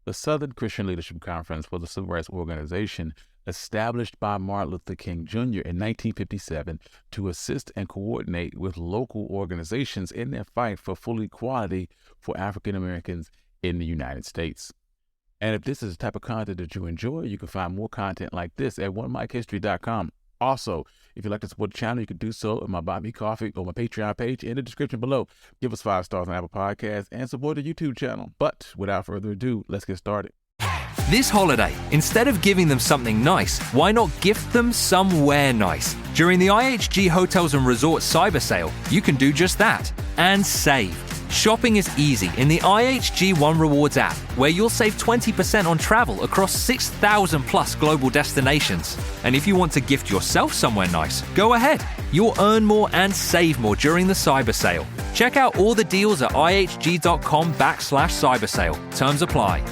The Southern Christian Leadership Conference was a civil rights organization established by Martin Luther King Jr. in 1957 to assist and coordinate with local organizations in their fight for full equality for African Americans in the United States. And if this is the type of content that you enjoy, you can find more content like this at onemichistory.com. Also, if you'd like to support the channel, you can do so at my Buy Me Coffee or my Patreon page in the description below. Give us 5 stars on Apple Podcasts and support the YouTube channel. But without further ado, let's get started. This holiday, instead of giving them something nice, why not gift them somewhere nice? During the IHG Hotels and Resorts Cyber Sale, you can do just that and save. Shopping is easy in the IHG One Rewards app, where you'll save 20% on travel across 6,000 plus global destinations. And if you want to gift yourself somewhere nice, go ahead. You'll earn more and save more during the cyber sale. Check out all the deals at ihg.com/cybersale. Terms apply.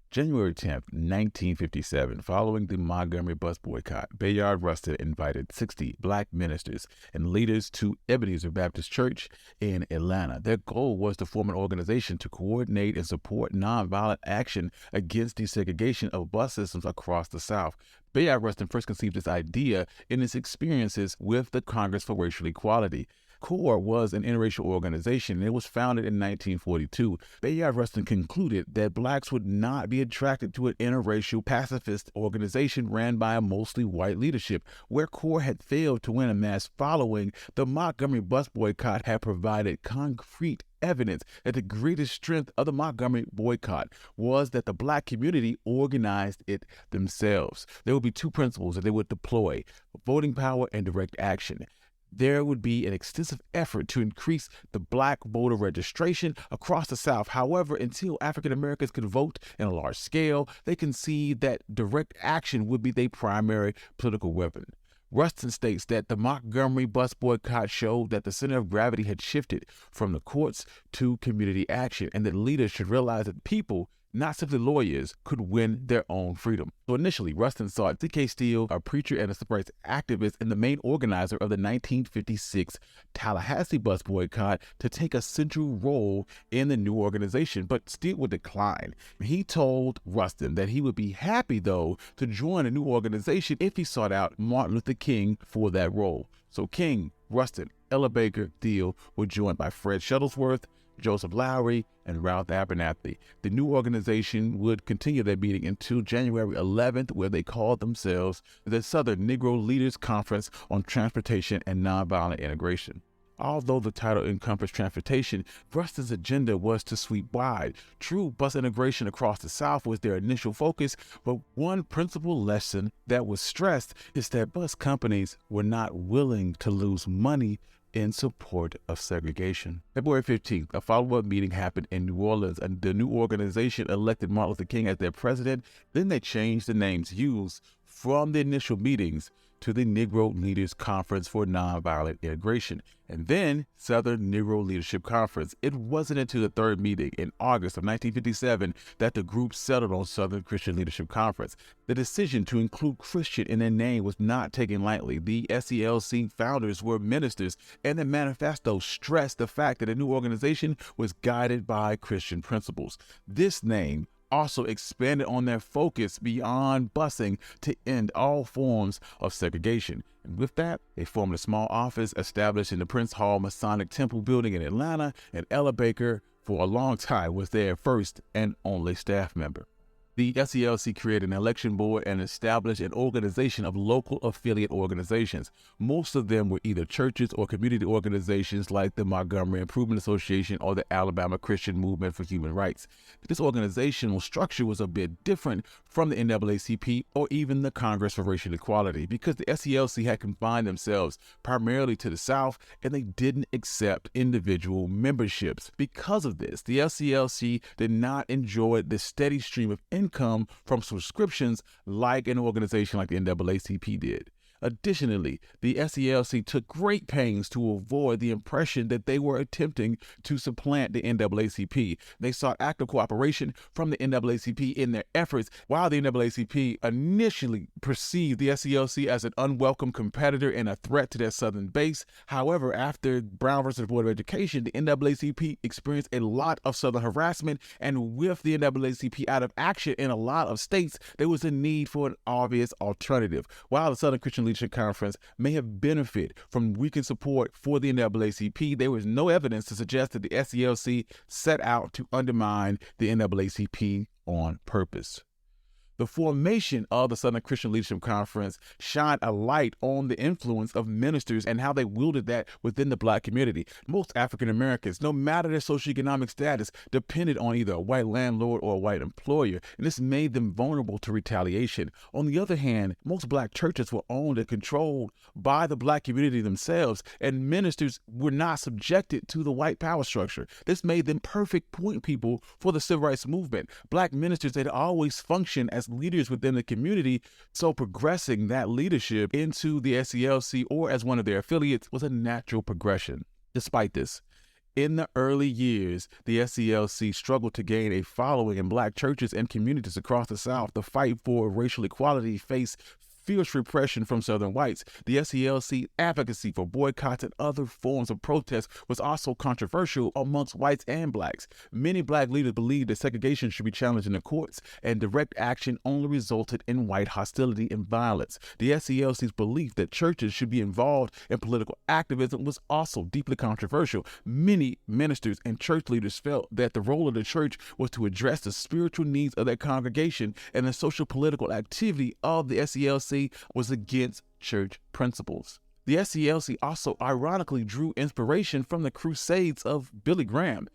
January 10th, 1957, following the Montgomery bus boycott, Bayard Rustin invited 60 black ministers and leaders to Ebenezer Baptist Church in Atlanta. Their goal was to form an organization to coordinate and support nonviolent action against desegregation of bus systems across the South. Bayard Rustin first conceived this idea in his experiences with the Congress for Racial Equality. CORE was an interracial organization, and it was founded in 1942. Bayard Rustin concluded that blacks would not be attracted to an interracial pacifist organization ran by a mostly white leadership. Where CORE had failed to win a mass following, the Montgomery bus boycott had provided concrete evidence that the greatest strength of the Montgomery boycott was that the black community organized it themselves. There would be 2 principles that they would deploy: voting power and direct action. There would be an extensive effort to increase the black voter registration across the South. However, until African Americans could vote in a large scale, they conceded that direct action would be their primary political weapon. Rustin states that the Montgomery bus boycott showed that the center of gravity had shifted from the courts to community action, and that leaders should realize that people, not simply lawyers, could win their own freedom. So initially, Rustin sought C.K. Steele, a preacher and a civil rights activist and the main organizer of the 1956 Tallahassee bus boycott, to take a central role in the new organization, but Steele would decline. He told Rustin that he would be happy, though, to join a new organization if he sought out Martin Luther King for that role. So King, Rustin, Ella Baker, Steele were joined by Fred Shuttlesworth, Joseph Lowry, and Ralph Abernathy. The new organization would continue their meeting until January 11th, where they called themselves the Southern Negro Leaders Conference on Transportation and Nonviolent Integration. Although the title encompassed transportation, Rustin's agenda was to sweep wide. True bus integration across the South was their initial focus, but one principal lesson that was stressed is that bus companies were not willing to lose money in support of segregation. February 15th, a follow-up meeting happened in New Orleans, and the new organization elected Martin Luther King as their president. Then they changed the names used from the initial meetings to the Negro Leaders Conference for Nonviolent Integration, and then Southern Negro Leadership Conference. It wasn't until the 3rd meeting in August of 1957 that the group settled on Southern Christian Leadership Conference. The decision to include Christian in their name was not taken lightly. The SCLC founders were ministers, and the manifesto stressed the fact that the new organization was guided by Christian principles. This name also expanded on their focus beyond busing to end all forms of segregation. And with that, they formed a small office established in the Prince Hall Masonic Temple building in Atlanta, and Ella Baker, for a long time, was their first and only staff member. The SCLC created an election board and established an organization of local affiliate organizations. Most of them were either churches or community organizations like the Montgomery Improvement Association or the Alabama Christian Movement for Human Rights. This organizational structure was a bit different from the NAACP or even the Congress for Racial Equality, because the SCLC had confined themselves primarily to the South, and they didn't accept individual memberships. Because of this, the SCLC did not enjoy the steady stream of income from subscriptions like an organization like the NAACP did. Additionally, the SCLC took great pains to avoid the impression that they were attempting to supplant the NAACP. They sought active cooperation from the NAACP in their efforts, while the NAACP initially perceived the SCLC as an unwelcome competitor and a threat to their southern base. However, after Brown versus the Board of Education, the NAACP experienced a lot of southern harassment, and with the NAACP out of action in a lot of states, there was a need for an obvious alternative. While the Southern Christian Leadership Conference may have benefited from weakened support for the NAACP, there was no evidence to suggest that the SCLC set out to undermine the NAACP on purpose. The formation of the Southern Christian Leadership Conference shined a light on the influence of ministers and how they wielded that within the Black community. Most African Americans, no matter their socioeconomic status, depended on either a white landlord or a white employer, and this made them vulnerable to retaliation. On the other hand, most Black churches were owned and controlled by the Black community themselves, and ministers were not subjected to the white power structure. This made them perfect point people for the civil rights movement. Black ministers had always functioned as leaders within the community, so progressing that leadership into the SCLC or as one of their affiliates was a natural progression. Despite this, in the early years, the SCLC struggled to gain a following in Black churches and communities across the South. The fight for racial equality faced fierce repression from Southern whites. The SCLC advocacy for boycotts and other forms of protest was also controversial amongst whites and Blacks. Many Black leaders believed that segregation should be challenged in the courts, and direct action only resulted in white hostility and violence. The SCLC's belief that churches should be involved in political activism was also deeply controversial. Many ministers and church leaders felt that the role of the church was to address the spiritual needs of their congregation, and the social political activity of the SCLC was against church principles. The SCLC also ironically drew inspiration from the Crusades of Billy Graham.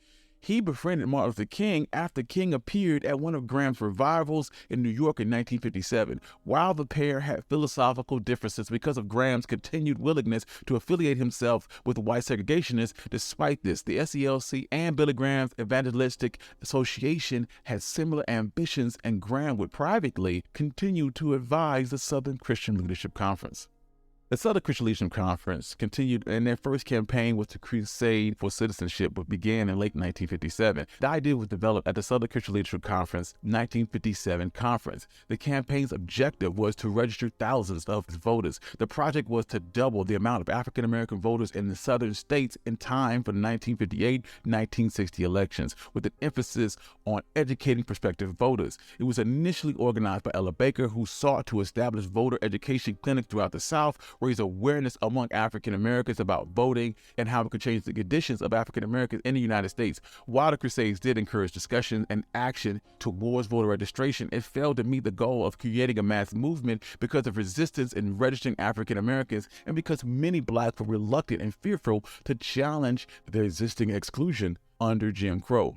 He befriended Martin Luther King after King appeared at one of Graham's revivals in New York in 1957. While the pair had philosophical differences because of Graham's continued willingness to affiliate himself with white segregationists, despite this, the SCLC and Billy Graham's evangelistic association had similar ambitions, and Graham would privately continue to advise the Southern Christian Leadership Conference. The Southern Christian Leadership Conference continued, and their first campaign was to crusade for citizenship, which began in late 1957. The idea was developed at the Southern Christian Leadership Conference 1957 conference. The campaign's objective was to register thousands of voters. The project was to double the amount of African American voters in the southern states in time for the 1958-1960 elections, with an emphasis on educating prospective voters. It was initially organized by Ella Baker, who sought to establish voter education clinics throughout the South, raise awareness among African Americans about voting and how it could change the conditions of African Americans in the United States. While the Crusades did encourage discussion and action towards voter registration, it failed to meet the goal of creating a mass movement because of resistance in registering African Americans, and because many Blacks were reluctant and fearful to challenge their existing exclusion under Jim Crow.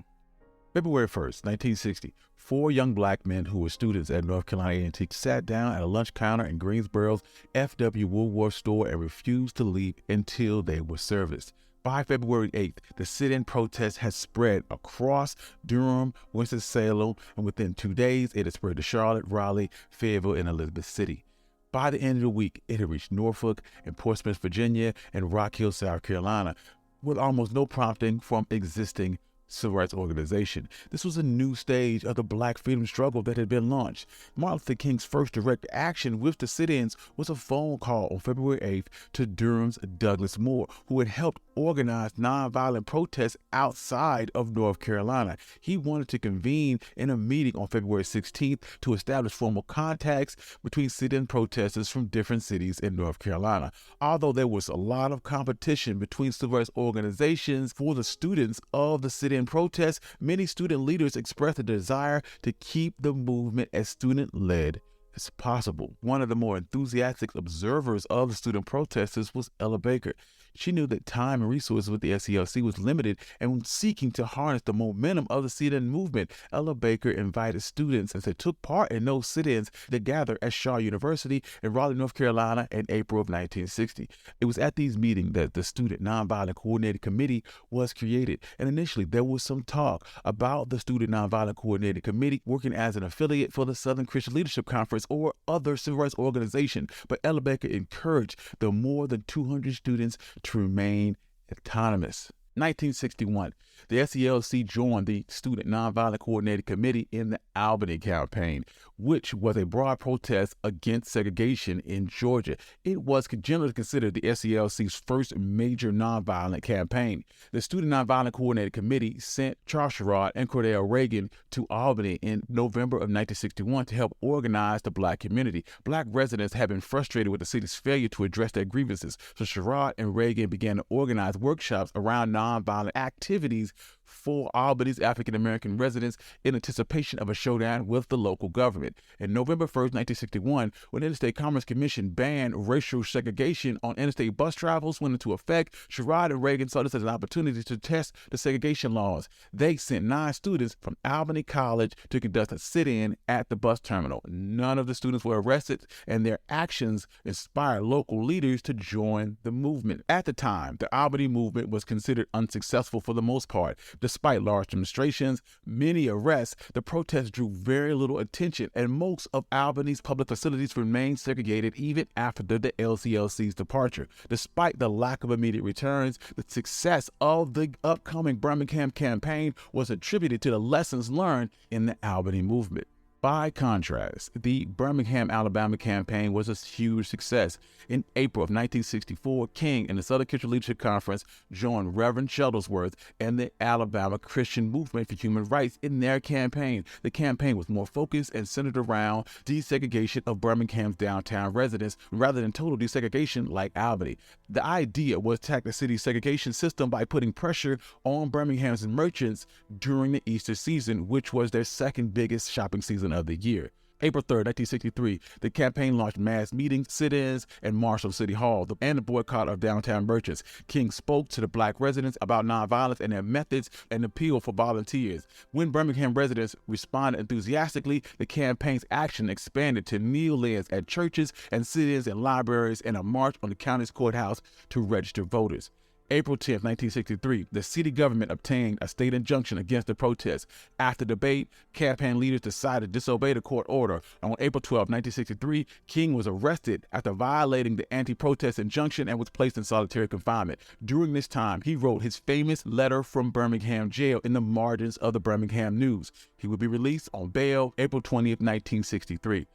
February 1st, 1960, 4 young Black men who were students at North Carolina A&T sat down at a lunch counter in Greensboro's F.W. Woolworth store and refused to leave until they were serviced. By February 8th, the sit-in protest has spread across Durham, Winston-Salem, and within 2 days, it has spread to Charlotte, Raleigh, Fayetteville, and Elizabeth City. By the end of the week, it had reached Norfolk and Portsmouth, Virginia, and Rock Hill, South Carolina, with almost no prompting from existing civil rights organization. This was a new stage of the Black freedom struggle that had been launched. Martin Luther King's first direct action with the sit-ins was a phone call on February 8th to Durham's Douglas Moore, who had helped organize nonviolent protests outside of North Carolina. He wanted to convene in a meeting on February 16th to establish formal contacts between sit-in protesters from different cities in North Carolina. Although there was a lot of competition between civil rights organizations for the students of the sit-in protests, many student leaders expressed a desire to keep the movement as student-led as possible. One of the more enthusiastic observers of the student protesters was Ella Baker. She knew that time and resources with the SCLC was limited, and when seeking to harness the momentum of the sit-in movement, Ella Baker invited students that took part in those sit-ins to gather at Shaw University in Raleigh, North Carolina in April of 1960. It was at these meetings that the Student Nonviolent Coordinating Committee was created, and initially there was some talk about the Student Nonviolent Coordinating Committee working as an affiliate for the Southern Christian Leadership Conference or other civil rights organization, but Ella Baker encouraged the more than 200 students to remain autonomous. 1961, the SCLC joined the Student Nonviolent Coordinating Committee in the Albany campaign, which was a broad protest against segregation in Georgia. It was generally considered the SCLC's first major nonviolent campaign. The Student Nonviolent Coordinating Committee sent Charles Sherrod and Cordell Reagan to Albany in November of 1961 to help organize the Black community. Black residents had been frustrated with the city's failure to address their grievances, so Sherrod and Reagan began to organize workshops around nonviolent activities for Albany's African-American residents in anticipation of a showdown with the local government. In November 1st, 1961, when the Interstate Commerce Commission banned racial segregation on interstate bus travels went into effect, Sherrod and Reagan saw this as an opportunity to test the segregation laws. They sent 9 students from Albany College to conduct a sit-in at the bus terminal. None of the students were arrested, and their actions inspired local leaders to join the movement. At the time, the Albany movement was considered unsuccessful for the most part. Despite large demonstrations, many arrests, the protests drew very little attention, and most of Albany's public facilities remained segregated even after the SCLC's departure. Despite the lack of immediate returns, the success of the upcoming Birmingham campaign was attributed to the lessons learned in the Albany movement. By contrast, the Birmingham, Alabama campaign was a huge success. In April of 1964, King and the Southern Christian Leadership Conference joined Reverend Shuttlesworth and the Alabama Christian Movement for Human Rights in their campaign. The campaign was more focused and centered around desegregation of Birmingham's downtown residents rather than total desegregation like Albany. The idea was to attack the city's segregation system by putting pressure on Birmingham's merchants during the Easter season, which was their second biggest shopping season of the year. April 3rd, 1963, the campaign launched mass meetings, sit-ins, and marched on City Hall and the boycott of downtown merchants. King spoke to the Black residents about nonviolence and their methods and appealed for volunteers. When Birmingham residents responded enthusiastically, the campaign's action expanded to kneel-ins at churches and sit-ins in libraries and a march on the county's courthouse to register voters. April 10, 1963, the city government obtained a state injunction against the protests. After debate, campaign leaders decided to disobey the court order. On April 12, 1963, King was arrested after violating the anti-protest injunction and was placed in solitary confinement. During this time, he wrote his famous letter from Birmingham jail in the margins of the Birmingham News. He would be released on bail April 20th, 1963.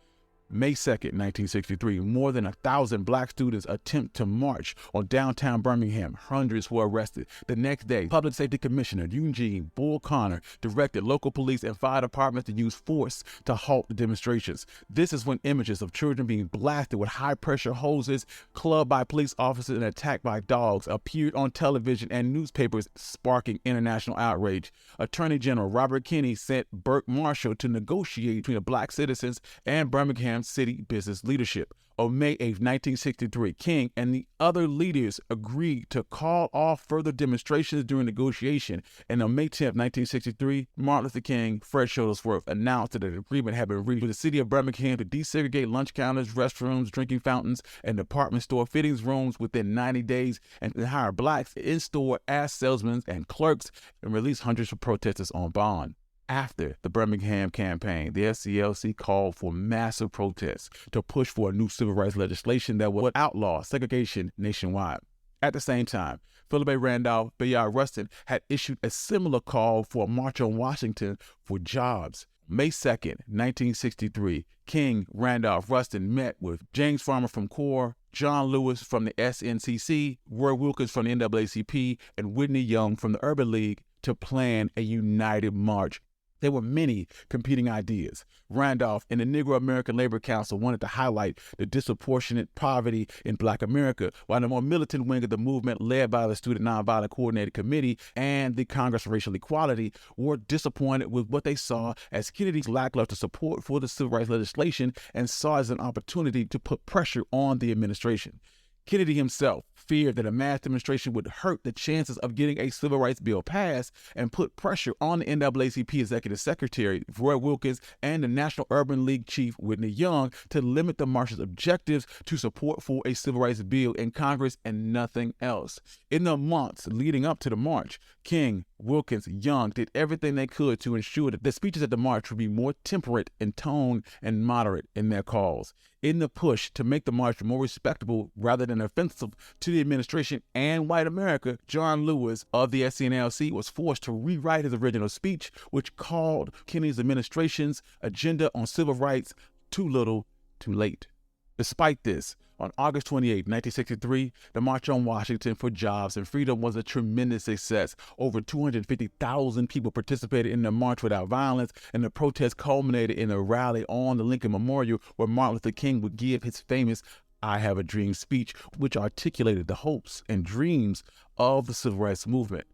May 2nd, 1963, more than 1,000 Black students attempt to march on downtown Birmingham. Hundreds were arrested. The next day, Public Safety Commissioner Eugene Bull Connor directed local police and fire departments to use force to halt the demonstrations. This is when images of children being blasted with high-pressure hoses, clubbed by police officers, and attacked by dogs appeared on television and newspapers, sparking international outrage. Attorney General Robert Kennedy sent Burke Marshall to negotiate between the Black citizens and Birmingham city business leadership. On May 8, 1963, King and the other leaders agreed to call off further demonstrations during negotiation. And on May 10, 1963, Martin Luther King, Fred Shuttlesworth announced that an agreement had been reached with the city of Birmingham to desegregate lunch counters, restrooms, drinking fountains, and department store fittings rooms within 90 days and to hire Blacks in-store as salesmen and clerks and release hundreds of protesters on bond. After the Birmingham campaign, the SCLC called for massive protests to push for a new civil rights legislation that would outlaw segregation nationwide. At the same time, Philip A. Randolph, Bayard Rustin had issued a similar call for a march on Washington for jobs. May 2nd, 1963, King, Randolph, Rustin met with James Farmer from CORE, John Lewis from the SNCC, Roy Wilkins from the NAACP, and Whitney Young from the Urban League to plan a united march. There were many competing ideas. Randolph and the Negro American Labor Council wanted to highlight the disproportionate poverty in Black America, while the more militant wing of the movement, led by the Student Nonviolent Coordinating Committee and the Congress for Racial Equality, were disappointed with what they saw as Kennedy's lackluster support for the civil rights legislation and saw it as an opportunity to put pressure on the administration. Kennedy himself feared that a mass demonstration would hurt the chances of getting a civil rights bill passed and put pressure on the NAACP Executive Secretary, Roy Wilkins, and the National Urban League Chief, Whitney Young, to limit the march's objectives to support for a civil rights bill in Congress and nothing else. In the months leading up to the march, King, Wilkins, Young did everything they could to ensure that the speeches at the march would be more temperate in tone and moderate in their calls. In the push to make the march more respectable rather than offensive to the administration and white America, John Lewis of the SCLC was forced to rewrite his original speech, which called Kennedy's administration's agenda on civil rights too little, too late. Despite this, on August 28, 1963, the March on Washington for Jobs and Freedom was a tremendous success. Over 250,000 people participated in the March Without Violence, and the protest culminated in a rally on the Lincoln Memorial where Martin Luther King would give his famous "I Have a Dream" speech, which articulated the hopes and dreams of the civil rights movement.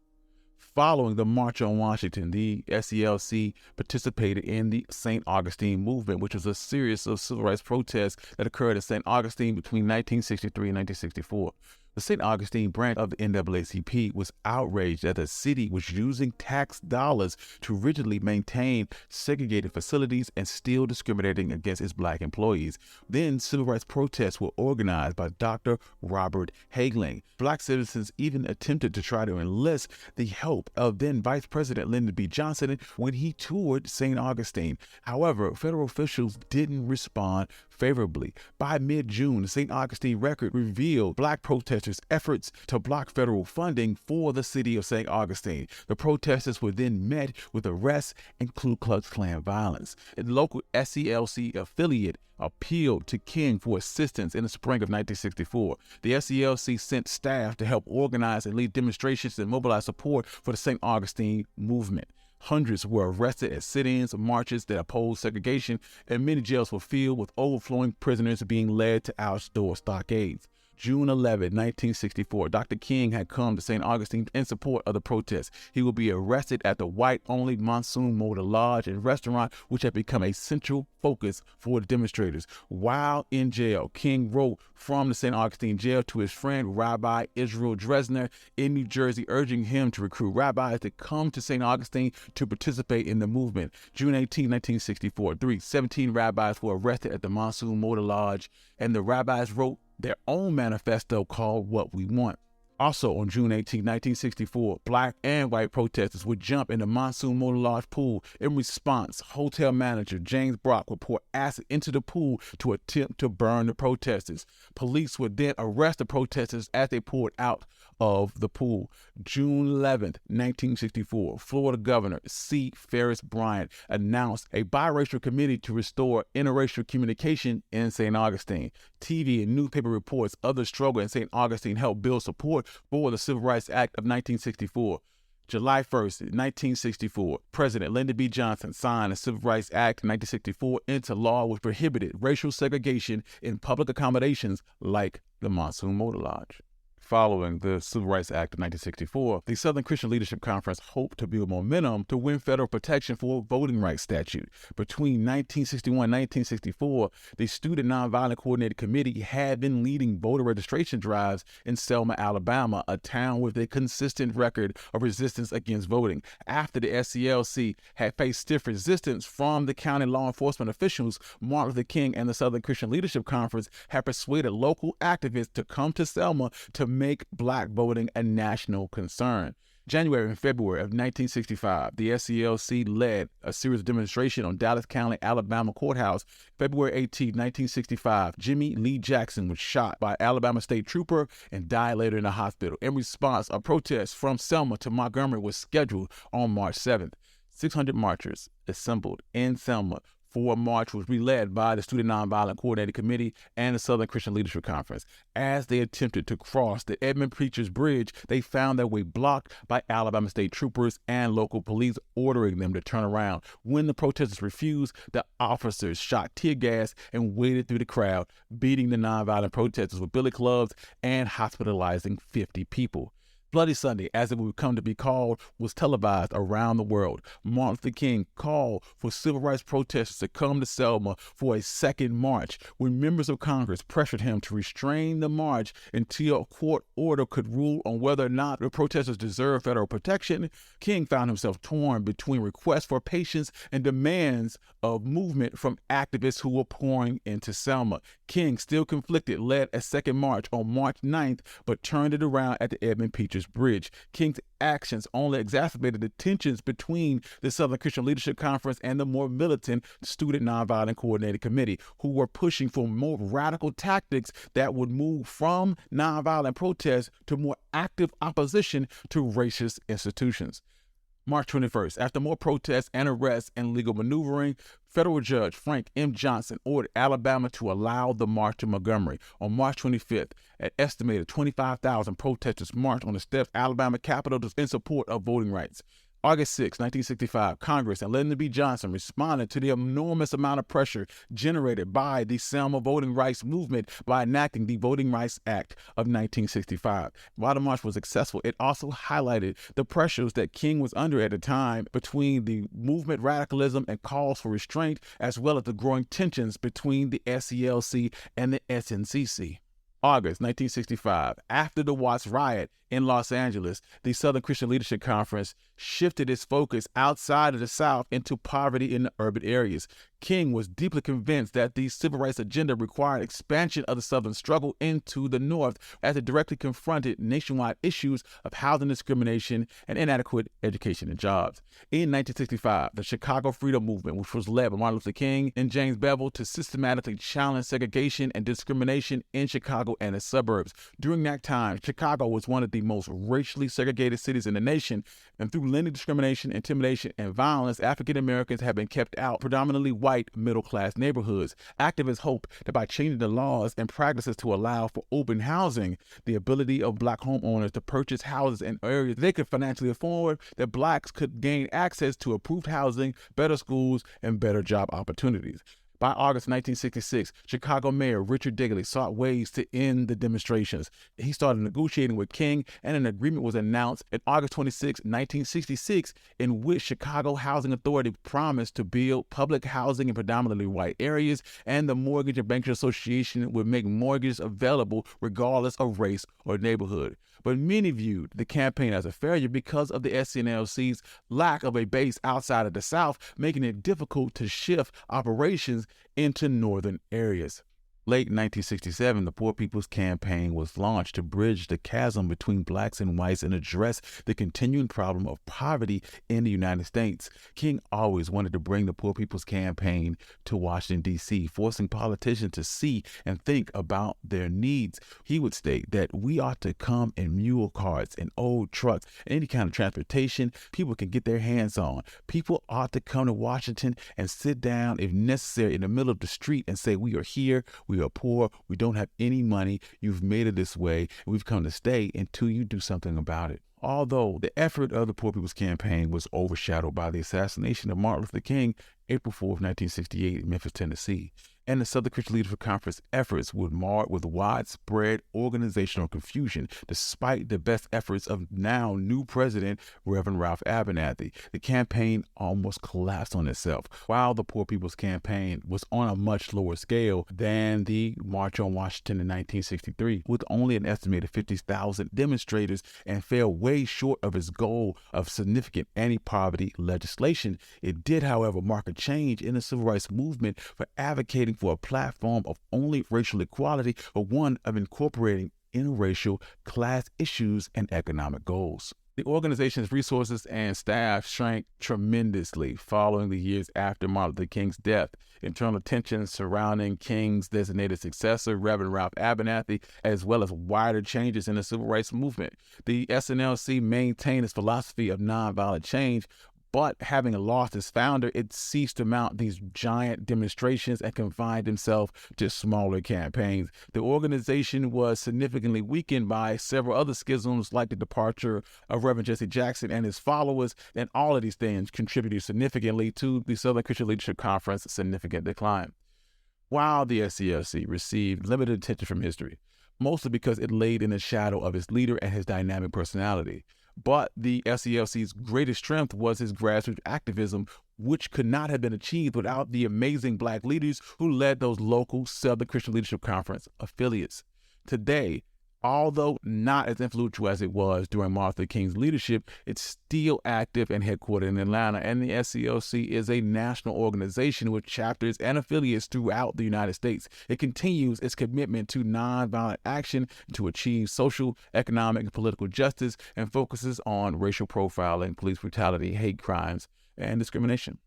Following the March on Washington, the SCLC participated in the St. Augustine movement, which was a series of civil rights protests that occurred in St. Augustine between 1963 and 1964. The St. Augustine branch of the NAACP was outraged that the city was using tax dollars to rigidly maintain segregated facilities and still discriminating against its black employees. Then civil rights protests were organized by Dr. Robert Hageling. Black citizens even attempted to try to enlist the help of then Vice President Lyndon B. Johnson when he toured St. Augustine. However, federal officials didn't respond favorably. By mid-June, the St. Augustine Record revealed black protesters' efforts to block federal funding for the city of St. Augustine. The protesters were then met with arrests and Ku Klux Klan violence. A local SCLC affiliate appealed to King for assistance in the spring of 1964. The SCLC sent staff to help organize and lead demonstrations and mobilize support for the St. Augustine movement. Hundreds were arrested at sit-ins, marches that opposed segregation, and many jails were filled with overflowing prisoners being led to outdoor stockades. June 11, 1964, Dr. King had come to St. Augustine in support of the protests. He would be arrested at the white-only Monsoon Motor Lodge and restaurant, which had become a central focus for the demonstrators. While in jail, King wrote from the St. Augustine jail to his friend Rabbi Israel Dresner in New Jersey, urging him to recruit rabbis to come to St. Augustine to participate in the movement. June 18, 1964, 17 rabbis were arrested at the Monsoon Motor Lodge, and the rabbis wrote their own manifesto called What We Want. Also on June 18, 1964, black and white protesters would jump in the Monsoon Motor Lodge pool. In response, hotel manager James Brock would pour acid into the pool to attempt to burn the protesters. Police would then arrest the protesters as they poured out of the pool. June 11, 1964, Florida Governor C. Ferris Bryant announced a biracial committee to restore interracial communication in St. Augustine. TV and newspaper reports of the struggle in St. Augustine helped build support for the Civil Rights Act of 1964. July 1st, 1964, President Lyndon B. Johnson signed the Civil Rights Act of 1964 into law, which prohibited racial segregation in public accommodations like the Monsoon Motor Lodge. Following the Civil Rights Act of 1964, the Southern Christian Leadership Conference hoped to build momentum to win federal protection for a voting rights statute. Between 1961 and 1964, the Student Nonviolent Coordinated Committee had been leading voter registration drives in Selma, Alabama, a town with a consistent record of resistance against voting. After the SCLC had faced stiff resistance from the county law enforcement officials, Martin Luther King and the Southern Christian Leadership Conference had persuaded local activists to come to Selma to make black voting a national concern. January and February of 1965, the SCLC led a series of demonstrations on Dallas County, Alabama courthouse. February 18, 1965, Jimmy Lee Jackson was shot by an Alabama state trooper and died later in a hospital. In response, a protest from Selma to Montgomery was scheduled on March 7th. 600 marchers assembled in Selma for a march was led by the Student Nonviolent Coordinated Committee and the Southern Christian Leadership Conference. As they attempted to cross the Edmund Preachers Bridge, they found their way blocked by Alabama state troopers and local police, ordering them to turn around. When the protesters refused, the officers shot tear gas and waded through the crowd, beating the nonviolent protesters with billy clubs and hospitalizing 50 people. Bloody Sunday, as it would come to be called, was televised around the world. Martin Luther King called for civil rights protesters to come to Selma for a second march. When members of Congress pressured him to restrain the march until a court order could rule on whether or not the protesters deserved federal protection, King found himself torn between requests for patience and demands of movement from activists who were pouring into Selma. King, still conflicted, led a second march on March 9th, but turned it around at the Edmund Peters Bridge. King's actions only exacerbated the tensions between the Southern Christian Leadership Conference and the more militant Student Nonviolent Coordinating Committee, who were pushing for more radical tactics that would move from nonviolent protest to more active opposition to racist institutions. March 21st, after more protests and arrests and legal maneuvering, federal judge Frank M. Johnson ordered Alabama to allow the march to Montgomery. On March 25th, an estimated 25,000 protesters marched on the steps of Alabama Capitol in support of voting rights. August 6, 1965, Congress and Lyndon B. Johnson responded to the enormous amount of pressure generated by the Selma voting rights movement by enacting the Voting Rights Act of 1965. While the march was successful, it also highlighted the pressures that King was under at the time between the movement radicalism and calls for restraint, as well as the growing tensions between the SCLC and the SNCC. August 1965, after the Watts riot in Los Angeles, the Southern Christian Leadership Conference shifted its focus outside of the South into poverty in the urban areas. King was deeply convinced that the civil rights agenda required expansion of the Southern struggle into the North, as it directly confronted nationwide issues of housing discrimination and inadequate education and jobs. In 1965, the Chicago Freedom Movement, which was led by Martin Luther King and James Bevel, to systematically challenge segregation and discrimination in Chicago and its suburbs. During that time, Chicago was one of the most racially segregated cities in the nation, and through linear discrimination, intimidation, and violence, African Americans have been kept out, predominantly white middle-class neighborhoods. Activists hope that by changing the laws and practices to allow for open housing, the ability of Black homeowners to purchase houses in areas they could financially afford, that Blacks could gain access to improved housing, better schools, and better job opportunities. By August 1966, Chicago Mayor Richard Daley sought ways to end the demonstrations. He started negotiating with King, and an agreement was announced on August 26, 1966, in which Chicago Housing Authority promised to build public housing in predominantly white areas, and the Mortgage and Bankers Association would make mortgages available regardless of race or neighborhood. But many viewed the campaign as a failure because of the SCLC's lack of a base outside of the South, making it difficult to shift operations into northern areas. Late 1967, the Poor People's Campaign was launched to bridge the chasm between Blacks and whites and address the continuing problem of poverty in the United States. King always wanted to bring the Poor People's Campaign to Washington, D.C., forcing politicians to see and think about their needs. He would state that we ought to come in mule carts and old trucks, any kind of transportation people can get their hands on. People ought to come to Washington and sit down, if necessary, in the middle of the street and say, we are here, we are poor, we don't have any money, you've made it this way, and we've come to stay until you do something about it. Although the effort of the Poor People's Campaign was overshadowed by the assassination of Martin Luther King, April 4, 1968, in Memphis, Tennessee, and the Southern Christian Leadership Conference efforts were marred with widespread organizational confusion, despite the best efforts of now new president, Reverend Ralph Abernathy. The campaign almost collapsed on itself, while the Poor People's Campaign was on a much lower scale than the March on Washington in 1963, with only an estimated 50,000 demonstrators, and fell way short of its goal of significant anti-poverty legislation. It did, however, mark a change in the civil rights movement for advocating for a platform of only racial equality, but one of incorporating interracial class issues and economic goals. The organization's resources and staff shrank tremendously following the years after Martin Luther King's death. Internal tensions surrounding King's designated successor, Reverend Ralph Abernathy, as well as wider changes in the civil rights movement. The SNLC maintained its philosophy of nonviolent change, but having lost its founder, it ceased to mount these giant demonstrations and confined itself to smaller campaigns. The organization was significantly weakened by several other schisms, like the departure of Reverend Jesse Jackson and his followers, and all of these things contributed significantly to the Southern Christian Leadership Conference's significant decline. While the SCLC received limited attention from history, mostly because it laid in the shadow of its leader and his dynamic personality. But the SCLC's greatest strength was his grassroots activism, which could not have been achieved without the amazing Black leaders who led those local Southern Christian Leadership Conference affiliates. Today, although not as influential as it was during Martin Luther King's leadership, it's still active and headquartered in Atlanta, and the SCLC is a national organization with chapters and affiliates throughout the United States. It continues its commitment to nonviolent action to achieve social, economic, and political justice, and focuses on racial profiling, police brutality, hate crimes, and discrimination.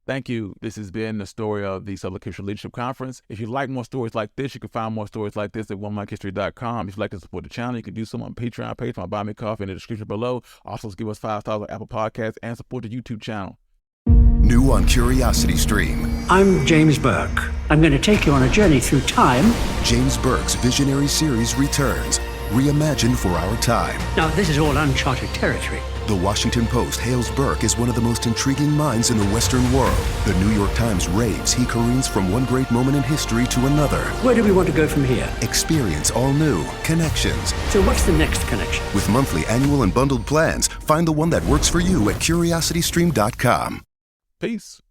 Thank you. This has been the story of the Southern Christian Leadership Conference. If you like more stories like this, you can find more stories like this at OneMikeHistory.com. If you'd like to support the channel, you can do so on Patreon page, my Buy Me Coffee in the description below. Also, give us 5 stars on Apple Podcasts and support the YouTube channel. New on Curiosity Stream. I'm James Burke. I'm going to take you on a journey through time. James Burke's visionary series returns, reimagined for our time. Now, this is all uncharted territory. The Washington Post hails Burke as one of the most intriguing minds in the Western world. The New York Times raves he careens from one great moment in history to another. Where do we want to go from here? Experience all new connections. So what's the next connection? With monthly, annual, and bundled plans, find the one that works for you at CuriosityStream.com. Peace.